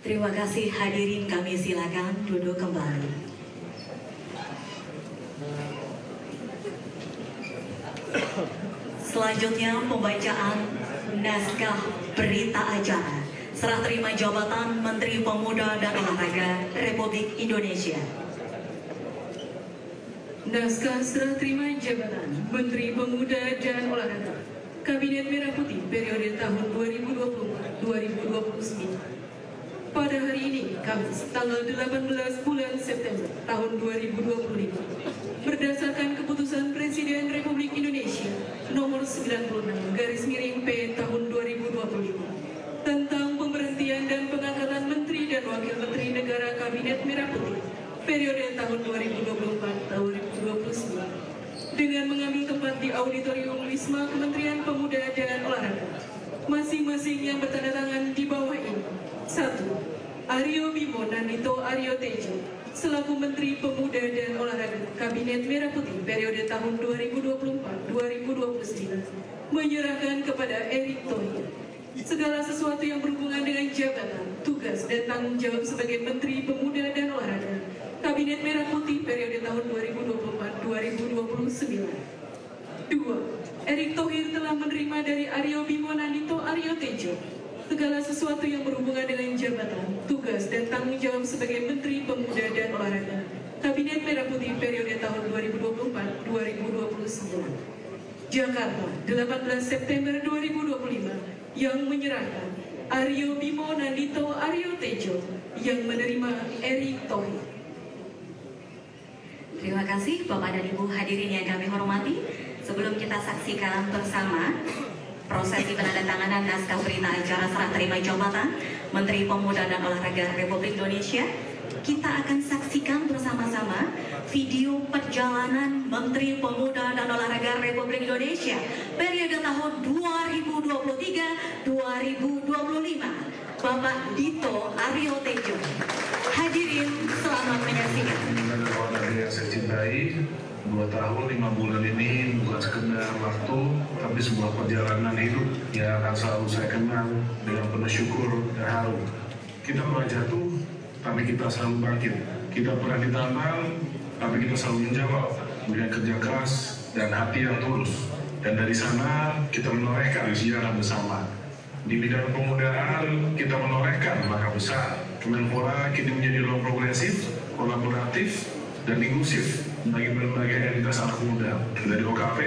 Terima kasih hadirin, kami silakan duduk kembali. Selanjutnya pembacaan naskah berita acara serah terima jabatan Menteri Pemuda dan Olahraga Republik Indonesia. Naskah serah terima jabatan Menteri Pemuda dan Olahraga Kabinet Merah Putih periode tahun 2024-2029. Pada hari ini, Kamis, tanggal 18 bulan September tahun 2025, berdasarkan keputusan Presiden Republik Indonesia nomor 96/P tahun 2025 tentang pemberhentian dan pengangkatan Menteri dan Wakil Menteri Negara Kabinet Merah Putih periode tahun 2024-2029 dengan mengambil tempat di Auditorium Wisma Kementerian Pemuda dan Olahraga. Masing-masing yang bertanda tangan di bawah ini: 1. Aryo Bimo Nandito Aryo Tejo selaku Menteri Pemuda dan Olahraga Kabinet Merah Putih periode tahun 2024-2029 menyerahkan kepada Erick Thohir segala sesuatu yang berhubungan dengan jabatan, tugas, dan tanggung jawab sebagai Menteri Pemuda dan Olahraga Kabinet Merah Putih periode tahun 2024-2029. 2. Erick Thohir telah menerima dari Aryo Bimo Nandito Aryo Tejo segala sesuatu yang berhubungan dengan jabatan, tugas, dan tanggung jawab sebagai Menteri Pemuda dan Olahraga Kabinet Merah Putih periode tahun 2024-2029. Jakarta, 18 September 2025, yang menyerahkan Aryo Bimo Nandito Aryo Tejo, yang menerima Erick Thohir. Terima kasih Bapak dan Ibu hadirin yang kami hormati. Sebelum kita saksikan bersama prosesi penandatanganan naskah berita acara serah terima jabatan Menteri Pemuda dan Olahraga Republik Indonesia, kita akan saksikan bersama-sama video perjalanan Menteri Pemuda dan Olahraga Republik Indonesia periode tahun 2023-2025, Bapak Dito Aryo Tejo. Hadirin, selamat menyaksikan. Olahraga yang saya cintai, 2 tahun 5 bulan ini bukan sekedar waktu, tapi sebuah perjalanan hidup yang akan selalu saya kenang dengan penuh syukur dan haru. Kita pernah jatuh, tapi kita selalu bangkit. Kita pernah ditantang, tapi kita selalu menjawab dengan kerja keras dan hati yang tulus. Dan dari sana kita menorehkan sejarah bersama. Di bidang pemudaan kita menorehkan langkah besar. Kemenpora kini menjadi ruang progresif, kolaboratif, dan inklusif bagi berbagai entitas anak muda, dari OKP,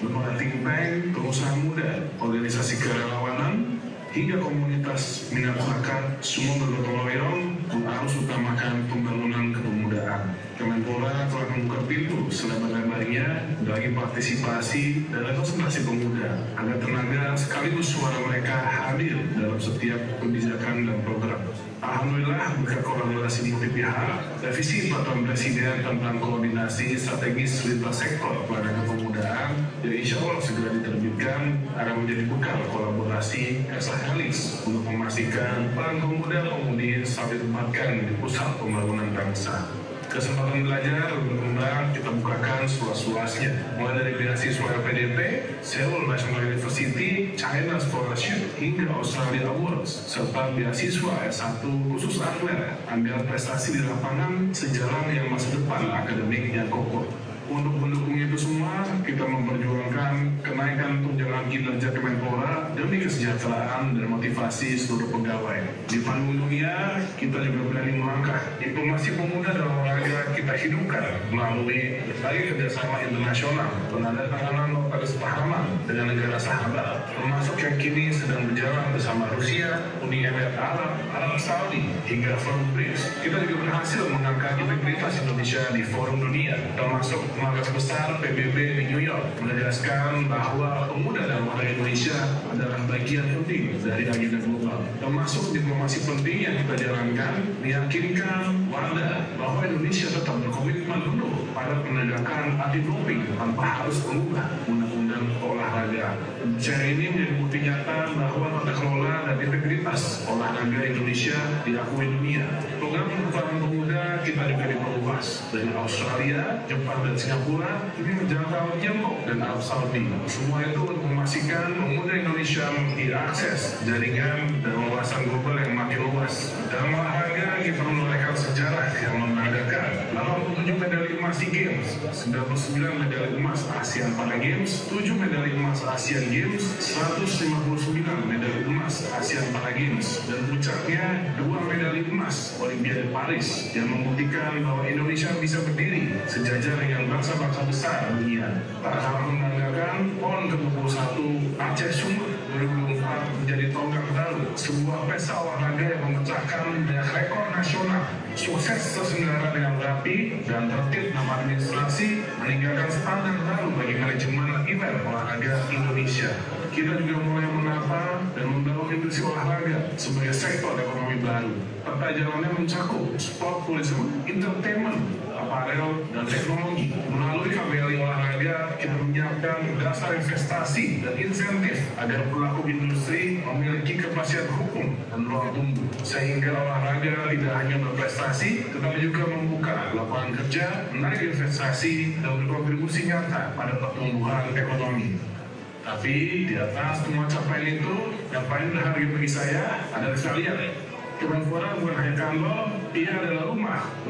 lembaga think tank, pengusaha muda, organisasi kerelawanan, hingga komunitas minat bakat, semua bergotong royong harus utamakan pembangunan kepemudaan. Kemenpora telah membuka pintu selebar-lebarnya bagi partisipasi dan representasi pemuda, agar tenaga sekaligus suara mereka hadir dalam setiap kebijakan dan program. Alhamdulillah, berkat kolaborasi multi pihak, revisi peraturan Presiden tentang koordinasi strategis lintas sektor pelayanan kepemudaan yang insya Allah segera diterbitkan akan menjadi bekal kolaborasi Eksahelis untuk memastikan peran pemuda-pemudi selalu ditempatkan di pusat pembangunan bangsa. Kesempatan belajar dan berkembang kita bukakan seluas-luasnya, mulai dari beasiswa LPDP, Seoul National University, China Scholarship, hingga Australia Awards, serta beasiswa S1 khusus atlet agar prestasi di lapangan sejalan yang masa depan akademik yang kokoh. Untuk mendukung itu semua, kita memperjuangkan kenaikan tunjangan kinerja Kemenpora demi kesejahteraan dan motivasi seluruh pegawai. Di panggung dunia, kita juga berani melangkah. Informasi pemuda dan olahraga kita hidupkan melalui berbagai kerjasama internasional, penandatanganan nota kesepahaman dengan negara sahabat, termasuk yang kini sedang berjalan bersama Rusia, Uni Emirat Arab, Arab Saudi, hingga Forum BRICS. Kita juga berhasil mengangkat integritas Indonesia di forum dunia, termasuk Markas Besar PBB di New York, menegaskan bahwa pemuda dan olahraga Indonesia adalah bagian penting dari agenda global. Termasuk diplomasi penting yang kita jalankan, meyakinkan warga bahwa Indonesia tetap berkomitmen penuh pada penegakan anti doping tanpa harus mengubah undang-undang olahraga. Cara ini menjadi bukti nyata bahwa tata kelola dan integritas olahraga Indonesia diakui dunia. Program pembukaan pemuda kita juga diperluas dari Australia, Jepang, dan Singapura ini menjangkau Tiongkok dan Arab Saudi. Semua itu untuk memastikan pemuda Indonesia memiliki akses jaringan dan wawasan global yang makin semakin luas. Dalam olahraga kita menorehkan sejarah yang membanggakan. 87 medali emas SEA Games, 99 medali emas ASEAN Para Games, 7 medali emas Asian Games, 159 medali emas ASEAN Para Games, dan puncaknya 2 medali emas Olimpiade Paris yang membuktikan bahwa Indonesia bisa berdiri sejajar dengan bangsa-bangsa besar dunia. Tak kalah membanggakan, PON ke-21 Aceh Sumut 2024 menjadi tonggak baru, sebuah pesta olahraga yang memecahkan banyak rekor nasional. Sukses terselenggara dengan rapi dan tertib nama administrasi, meninggalkan standar baru bagi manajemen event olahraga Indonesia. Kita juga mulai menata dan membangun industri olahraga sebagai sektor ekonomi baru. Peta jalannya mencakup sport, tourism, entertainment, aparel, dan teknologi. Melalui KBLI olahraga, kita menyiapkan dasar investasi dan insentif agar pelaku industri memiliki kepastian hukum dan ruang tumbuh. Sehingga olahraga tidak hanya berprestasi, tetapi juga membuka lapangan kerja, menarik investasi, dan berkontribusi nyata pada pertumbuhan ekonomi. Tapi di atas semua capaian itu, yang paling berharga bagi saya adalah sekalian. Kemenpora bukan hanya kantor, ia adalah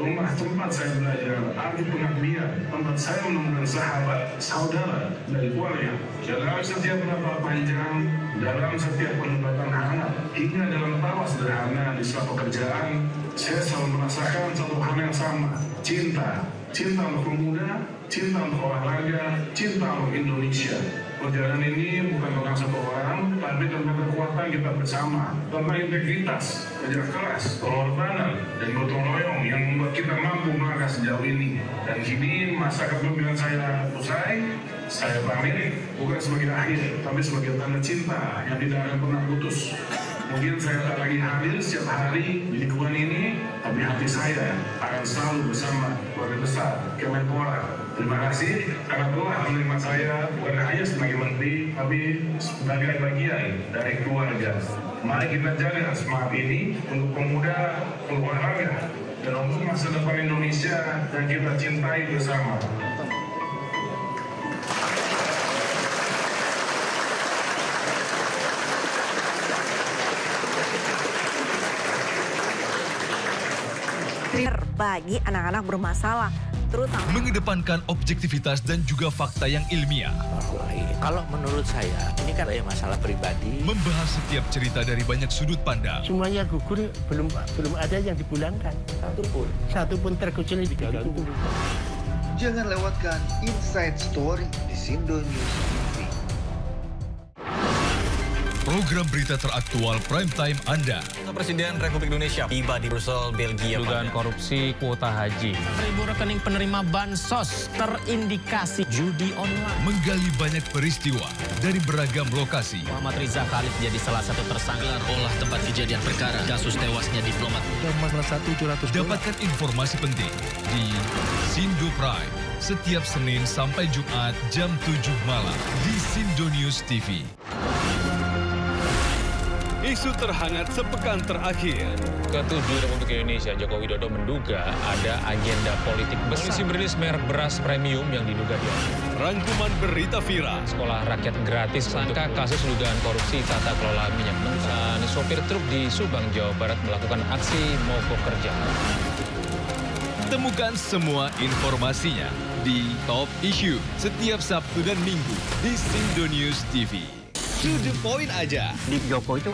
rumah tempat saya belajar arti pengabdian, tempat saya menemukan sahabat, saudara, dan keluarga. Dalam setiap napas panjang, dalam setiap perdebatan hangat, hingga dalam tawa sederhana di sela pekerjaan, saya selalu merasakan satu hal yang sama, cinta untuk pemuda, cinta untuk olahraga, cinta untuk Indonesia. Perjalanan ini bukan tentang satu orang, tapi tentang kekuatan kita bersama, tentang integritas, kerja keras, pengorbanan, dan gotong royong yang membuat kita mampu melangkah sejauh ini. Dan kini masa kepemimpinan saya usai, saya pamit bukan sebagai akhir, tapi sebagai tanda cinta yang tidak akan pernah putus. Mungkin saya tak lagi hadir setiap hari di lingkungan ini, tapi hati saya akan selalu bersama keluarga besar Kemenpora. Terima kasih karena telah menerima saya bukan hanya sebagai menteri, tapi sebagai bagian dari keluarga. Mari kita jaga semangat ini untuk pemuda, untuk olahraga, dan untuk masa depan Indonesia yang kita cintai bersama. Bagi anak-anak bermasalah, terutama mengedepankan objektivitas dan juga fakta yang ilmiah. Kalau menurut saya, ini kan masalah pribadi. Membahas setiap cerita dari banyak sudut pandang. Semuanya gugur, belum ada yang dipulangkan. Satu pun terkecuali di dalam itu. Jangan lewatkan Inside Story di Sindo News TV. Program berita teraktual prime time Anda. Presiden Republik Indonesia tiba di Brussel, Belgia. Dugaan korupsi kuota haji. 1.000 rekening penerima bansos terindikasi judi online. Menggali banyak peristiwa dari beragam lokasi. Muhammad Riza Khalid jadi salah satu tersangka. Olah tempat kejadian perkara kasus tewasnya diplomat. Dapatkan informasi penting di Sindo Prime setiap Senin sampai Jumat jam 7 malam di Sindo News TV. Isu terhangat sepekan terakhir. Ke-7 Republik Indonesia, Joko Widodo menduga ada agenda politik besar. Polisi merilis merek beras premium yang diduga dia. Rangkuman berita viral. Sekolah rakyat gratis untuk kasus dugaan korupsi tata kelola minyak mentah. Sopir truk di Subang, Jawa Barat melakukan aksi mogok kerja. Temukan semua informasinya di Top Issue setiap Sabtu dan Minggu di Sindo News TV. To the point aja. Di Joko itu